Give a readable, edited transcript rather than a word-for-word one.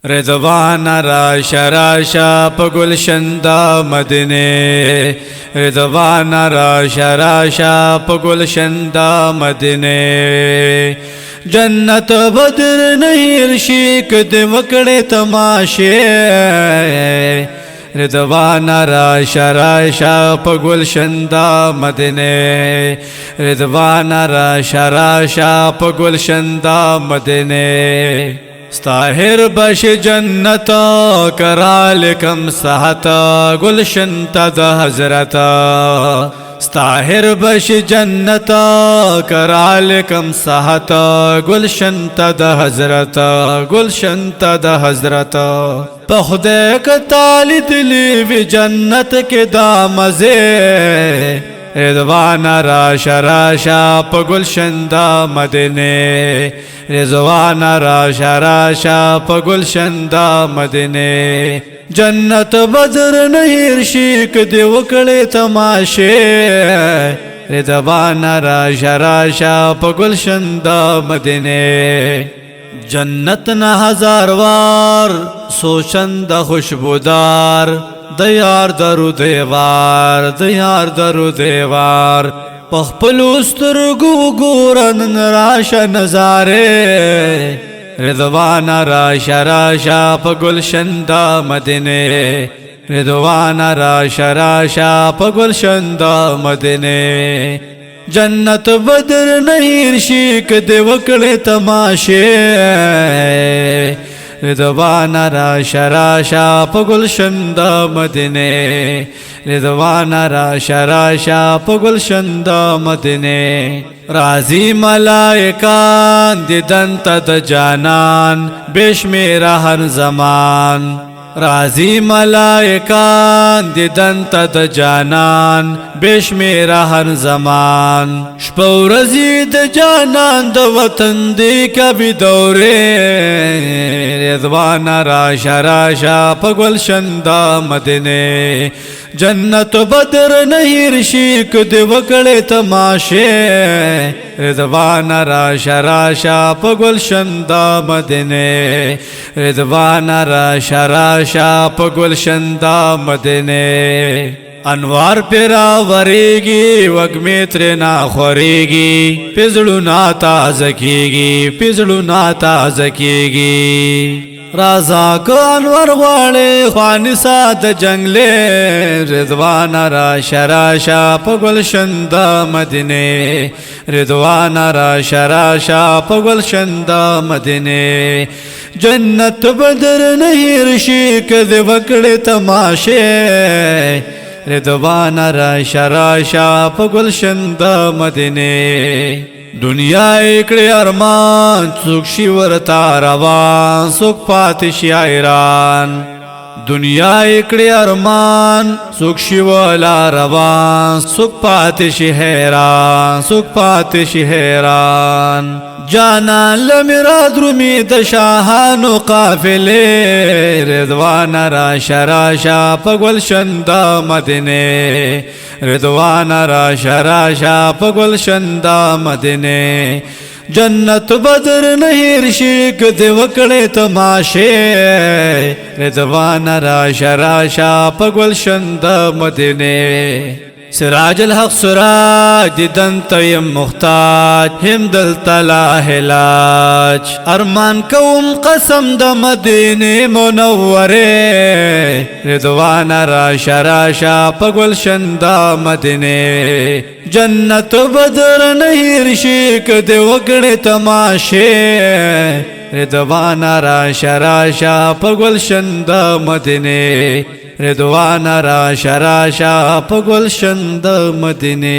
رضوان راشا راشا په گلشن د مدینه رضوان راشا راشا په گلشن د مدینه جنت بدر نهیر شي کد وکړې تماشه رضوان راشا راشا په گلشن د مدینه رضوان راشا راشا په گلشن د مدینه ستاهر بش جنت کرالکم صحت گلشن تد حضرت ستاهر بش جنت کرالکم صحت گلشن تد حضرت گلشن تد حضرت په خدای کتالی دلی وی جنت کې دا مزه رضوان راشا راشا په گلشن د مدینه رضوان راشا راشا په گلشن د مدینه جنت بدر نهیر شي کدی وکړې تماشه رضوان راشا راشا په گلشن د مدینه جنت نه هزار وار سوچند خوشبودار د یار درو دیوار د یار درو دیوار پخپلو سترګو ګورن راشه نظاره رضوان راشا راشا په گلشن د مدینه رضوان راشا راشا په گلشن د مدینه جنت بدر نهیر شي کدی وکړې تماشه رضوان راشا راشا په گلشن د مدینه رضوان راشا راشا په گلشن د مدینه راضی ملائکان دیدن د جانان بشمیر هر زمان راضی ملائکان دیدن د جانان بشمیر هر زمان شپو رزی د جانان د وطن دی کبھی دوره رضوان راشا راشا په گلشن د مدینه جنت بدر نهیر شي کدی وکړې تماشه رضوان راشا راشا په گلشن د مدینه رضوان راشا راشا په گلشن د مدینه انوار پیرا وریگی وگمی ترنا خوریگی پزړو ناتا زکیگی پزړو ناتا زکیگی رازا کو انور غواړي خوانی سات جنگله رضوان راشا راشا په گلشن د مدینه رضوان راشا راشا په گلشن د مدینه جنت بدر نهیر شي کدی وکړې تماشه رضوان راشا راشا په گلشن د مدینه دنیا اکڑی ارمان سوک شی ورتا روان سوک پاتشی ایران دنیا اکڑی ارمان سوک شی والا روان سوک پاتشی حیران سوک پاتشی حیران جانا لمیرا درمی د شاہانو قافلے رضوان راشا راشا په گلشن د مدینه رضوان راشا راشا په گلشن د مدینه جنت بدر نهیر شي کدی وکړې تماشه رضوان راشا راشا په گلشن د مدینه سراج الحق سراج دیدن تیم محتاج هم دل تلا حلاج ارمان کوم قسم د مدینه منوره رضوان راشا راشا په گلشن د مدینه جنت بدر نهیر شي کدی وکړې تماشه رضوان راشا راشا په گلشن د مدینه رضوان راشا راشا په گلشن د مدینه